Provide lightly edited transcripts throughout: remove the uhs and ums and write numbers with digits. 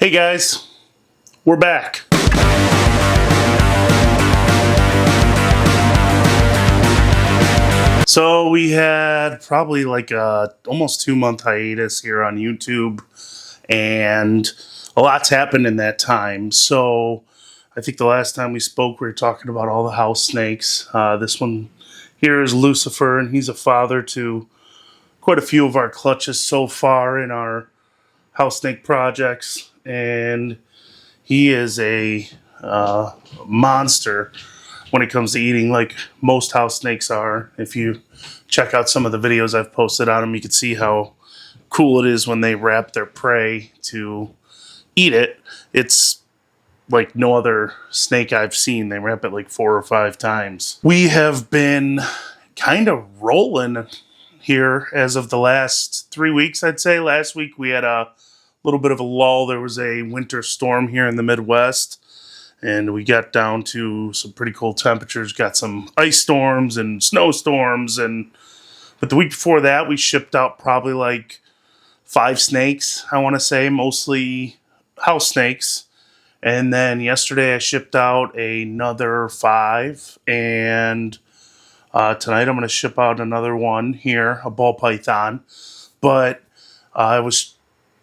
Hey guys, we're back. So we had probably like a almost 2-month hiatus here on YouTube, and a lot's happened in that time. So I think the last time we spoke, we were talking about all the house snakes. This one here is Lucifer, and he's a father to quite a few of our clutches so far in our house snake projects, and he is a monster when it comes to eating, like most house snakes are. If you check out some of the videos I've posted on them, you can see how cool it is when they wrap their prey to eat it. It's like no other snake I've seen. They wrap it like 4 or 5 times. We have been kind of rolling here as of the last 3 weeks, I'd say. Last week we had a little bit of a lull. There was a winter storm here in the Midwest, and we got down to some pretty cold temperatures, got some ice storms and snowstorms. But the week before that, we shipped out probably like 5 snakes, I want to say, mostly house snakes. And then yesterday I shipped out another 5, and tonight I'm going to ship out another one here, a ball python. But I was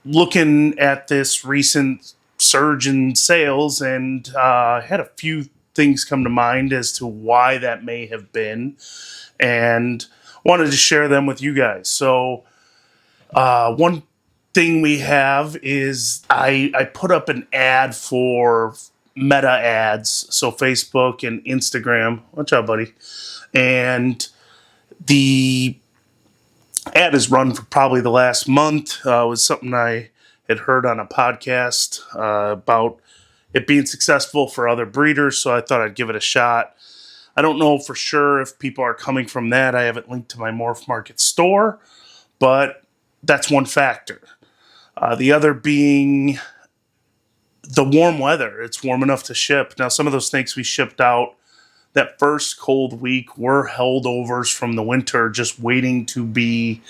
looking at this recent surge in sales, and I had a few things come to mind as to why that may have been, and wanted to share them with you guys. So one thing we have is I put up an ad for Meta ads, so Facebook and Instagram. Watch out, buddy. And the ad is run for probably the last month. It was something I had heard on a podcast about it being successful for other breeders, so I thought I'd give it a shot. I don't know for sure if people are coming from that. I haven't linked to my MorphMarket store, but that's one factor. The other being the warm weather. It's warm enough to ship. Now, some of those snakes we shipped out that first cold week were holdovers from the winter, just waiting to be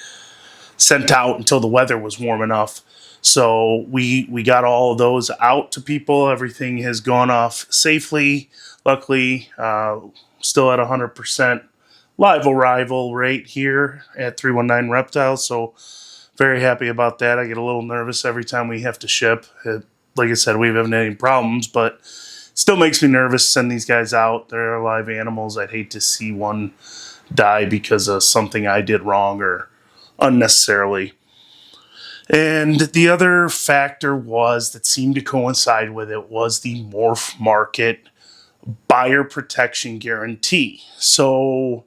sent out until the weather was warm enough. So we got all of those out to people. Everything has gone off safely. Luckily, still at 100% live arrival rate here at 319 Reptiles. So very happy about that. I get a little nervous every time we have to ship. Like I said, we haven't had any problems, but still makes me nervous to send these guys out. They're live animals. I'd hate to see one die because of something I did wrong or unnecessarily. And the other factor that seemed to coincide with it was the MorphMarket Buyer Protection Guarantee. So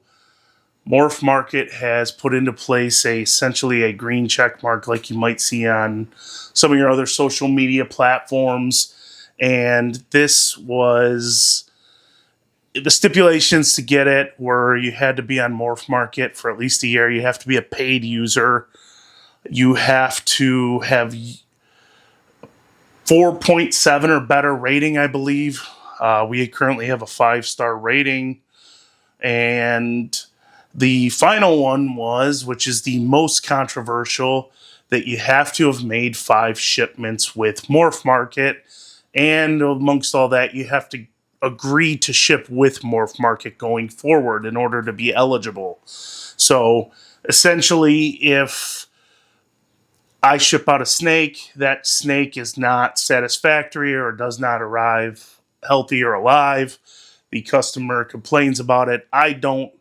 MorphMarket has put into place essentially a green check mark like you might see on some of your other social media platforms. And this was the stipulations to get it were you had to be on MorphMarket for at least a year. You have to be a paid user. You have to have 4.7 or better rating, I believe. We currently have a 5-star rating. And the final one was, which is the most controversial, that you have to have made 5 shipments with MorphMarket. And amongst all that, you have to agree to ship with MorphMarket going forward in order to be eligible. So essentially, if I ship out a snake, that snake is not satisfactory or does not arrive healthy or alive, the customer complains about it, I don't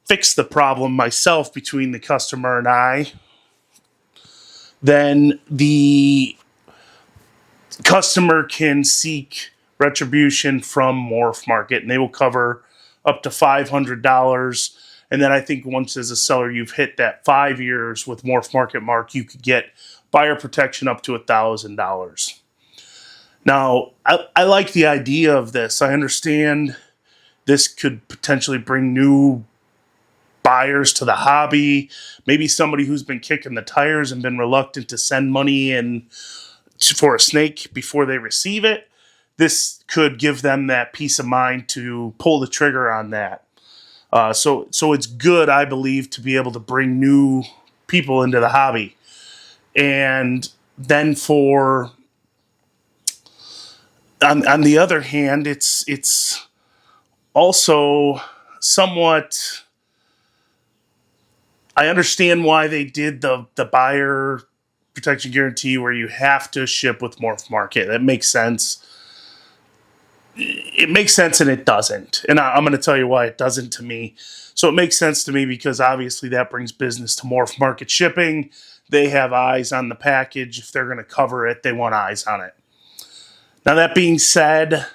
fix the problem myself between the customer and I, then the customer can seek retribution from MorphMarket, and they will cover up to $500. And then I think once as a seller you've hit that 5 years with MorphMarket mark, you could get buyer protection up to $1,000. Now, I like the idea of this. I understand this could potentially bring new buyers to the hobby. Maybe somebody who's been kicking the tires and been reluctant to send money in for a snake before they receive it. This could give them that peace of mind to pull the trigger on that. So it's good, I believe, to be able to bring new people into the hobby. And then for on the other hand, it's also somewhat. I understand why they did the buyer protection guarantee where you have to ship with MorphMarket. That makes sense. It makes sense and it doesn't. And I'm going to tell you why it doesn't to me. So it makes sense to me because obviously that brings business to MorphMarket shipping. They have eyes on the package. If they're going to cover it, they want eyes on it. Now, that being said,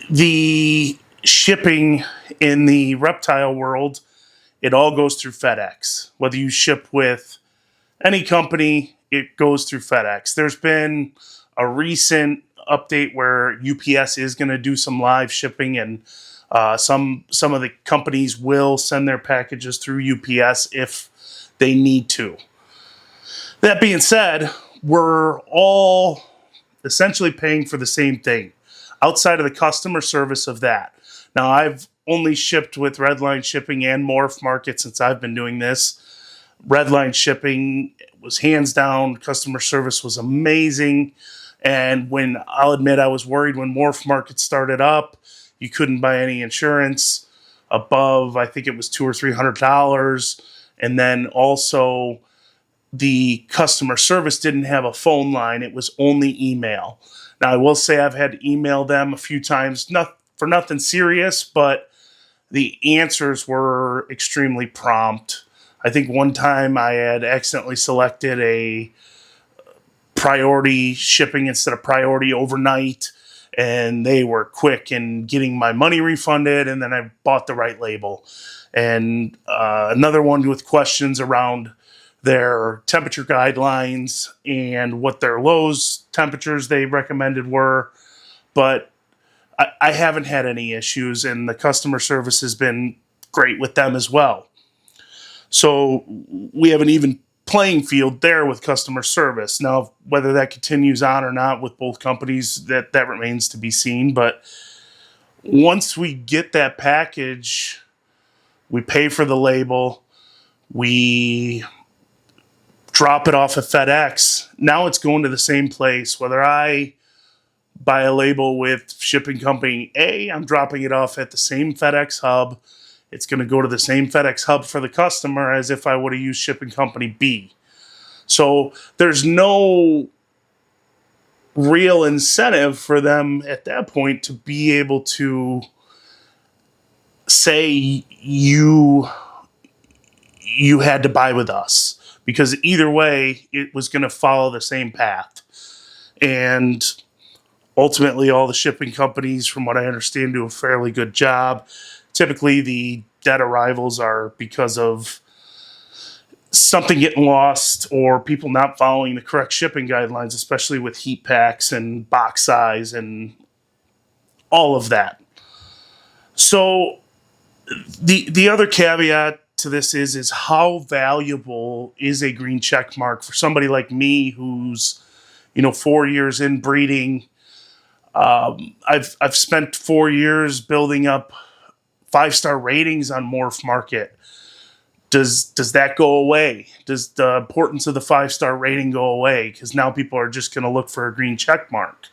the shipping in the reptile world, it all goes through FedEx. Whether you ship with any company, it goes through FedEx. There's been a recent update where UPS is going to do some live shipping, and some of the companies will send their packages through UPS if they need to. That being said, we're all essentially paying for the same thing outside of the customer service of that. Now, I've only shipped with Redline Shipping and MorphMarket since I've been doing this. Redline Shipping was hands down, customer service was amazing. And when I'll admit I was worried when MorphMarket started up, you couldn't buy any insurance above, I think it was $200 or $300. And then also the customer service didn't have a phone line. It was only email. Now, I will say I've had to email them a few times, not for nothing serious, but the answers were extremely prompt. I think one time I had accidentally selected a priority shipping instead of priority overnight, and they were quick in getting my money refunded, and then I bought the right label. And another one with questions around their temperature guidelines and what their Lowe's temperatures they recommended were. But I haven't had any issues, and the customer service has been great with them as well. So we have an even playing field there with customer service. Now, whether that continues on or not with both companies, that remains to be seen. But once we get that package, we pay for the label, we drop it off at FedEx. Now it's going to the same place. Whether I buy a label with shipping company A, I'm dropping it off at the same FedEx hub. It's going to go to the same FedEx hub for the customer as if I would have used shipping company B. So there's no real incentive for them at that point to be able to say you had to buy with us, because either way it was going to follow the same path. And ultimately all the shipping companies, from what I understand, do a fairly good job. Typically the dead arrivals are because of something getting lost or people not following the correct shipping guidelines, especially with heat packs and box size and all of that. So the other caveat to this is how valuable is a green check mark for somebody like me who's 4 years in breeding. I've spent 4 years building up 5-star ratings on MorphMarket. Does that go away? Does the importance of the 5-star rating go away? Because now people are just going to look for a green check mark.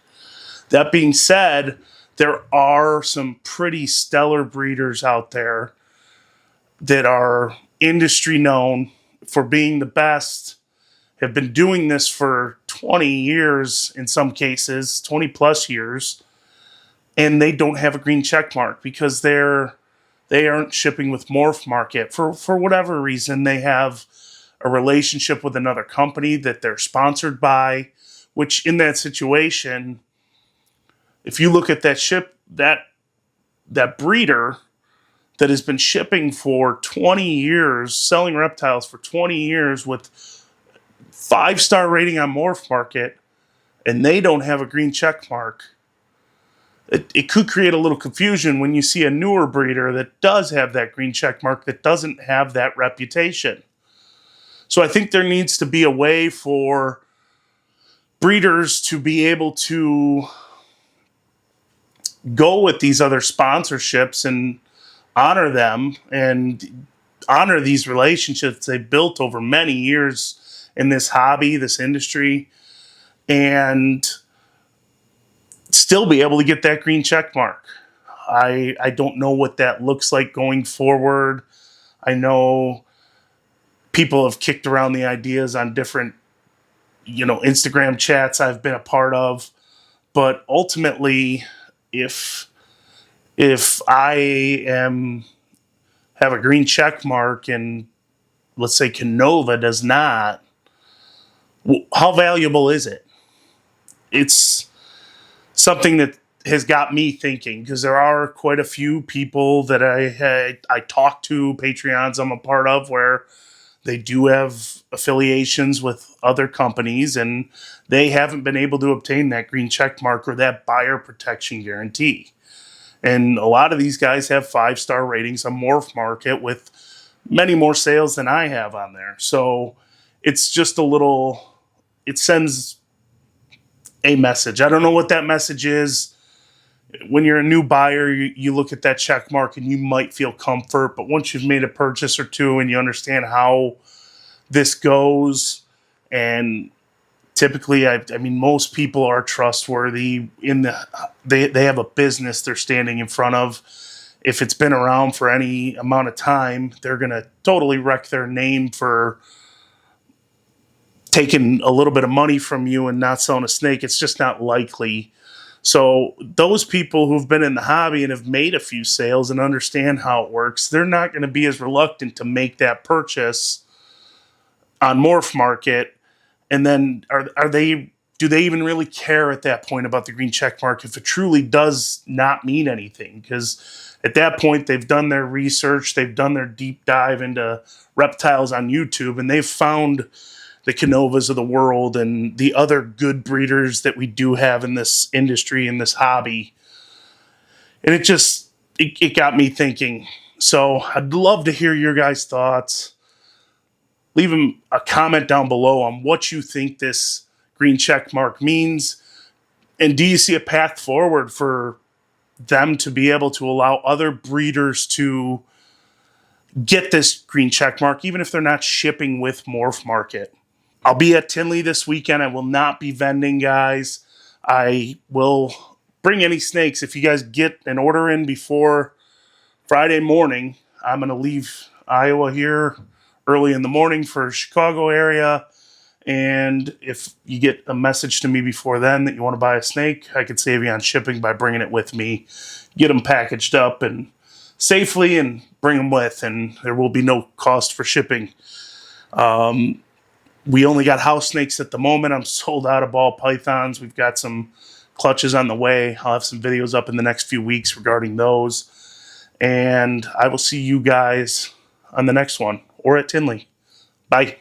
That being said, there are some pretty stellar breeders out there that are industry known for being the best, have been doing this for 20 years in some cases, 20 plus years, and they don't have a green check mark because they aren't shipping with MorphMarket. For whatever reason, they have a relationship with another company that they're sponsored by, which in that situation, if you look at that breeder that has been shipping for 20 years, selling reptiles for 20 years with 5-star rating on MorphMarket, and they don't have a green check mark, it could create a little confusion when you see a newer breeder that does have that green check mark that doesn't have that reputation. So I think there needs to be a way for breeders to be able to go with these other sponsorships and honor them and honor these relationships they built over many years in this hobby, this industry, and still be able to get that green check mark. I don't know what that looks like going forward. I know people have kicked around the ideas on different, Instagram chats I've been a part of, but ultimately, if I have a green check mark and let's say Canova does not, how valuable is it? It's something that has got me thinking, because there are quite a few people that I talk to, Patreons I'm a part of, where they do have affiliations with other companies and they haven't been able to obtain that green check mark or that buyer protection guarantee. And a lot of these guys have 5-star ratings on MorphMarket with many more sales than I have on there. So it's just it sends a message. I don't know what that message is. When you're a new buyer, you look at that check mark and you might feel comfort. But once you've made a purchase or two and you understand how this goes, and typically, I mean, most people are trustworthy. They have a business they're standing in front of. If it's been around for any amount of time, they're going to totally wreck their name for taking a little bit of money from you and not selling a snake. It's just not likely. So those people who've been in the hobby and have made a few sales and understand how it works, they're not going to be as reluctant to make that purchase on MorphMarket. And then do they even really care at that point about the green check mark if it truly does not mean anything? Because at that point, they've done their research, they've done their deep dive into reptiles on YouTube, and they've found the Canovas of the world and the other good breeders that we do have in this industry, in this hobby. And it got me thinking. So I'd love to hear your guys' thoughts. Leave them a comment down below on what you think this green check mark means. And do you see a path forward for them to be able to allow other breeders to get this green check mark, even if they're not shipping with MorphMarket? I'll be at Tinley this weekend. I will not be vending, guys. I will bring any snakes. If you guys get an order in before Friday morning, I'm going to leave Iowa here early in the morning for Chicago area. And if you get a message to me before then that you want to buy a snake, I could save you on shipping by bringing it with me. Get them packaged up and safely and bring them with, and there will be no cost for shipping. We only got house snakes at the moment. I'm sold out of ball pythons. We've got some clutches on the way. I'll have some videos up in the next few weeks regarding those. And I will see you guys on the next one or at Tinley. Bye.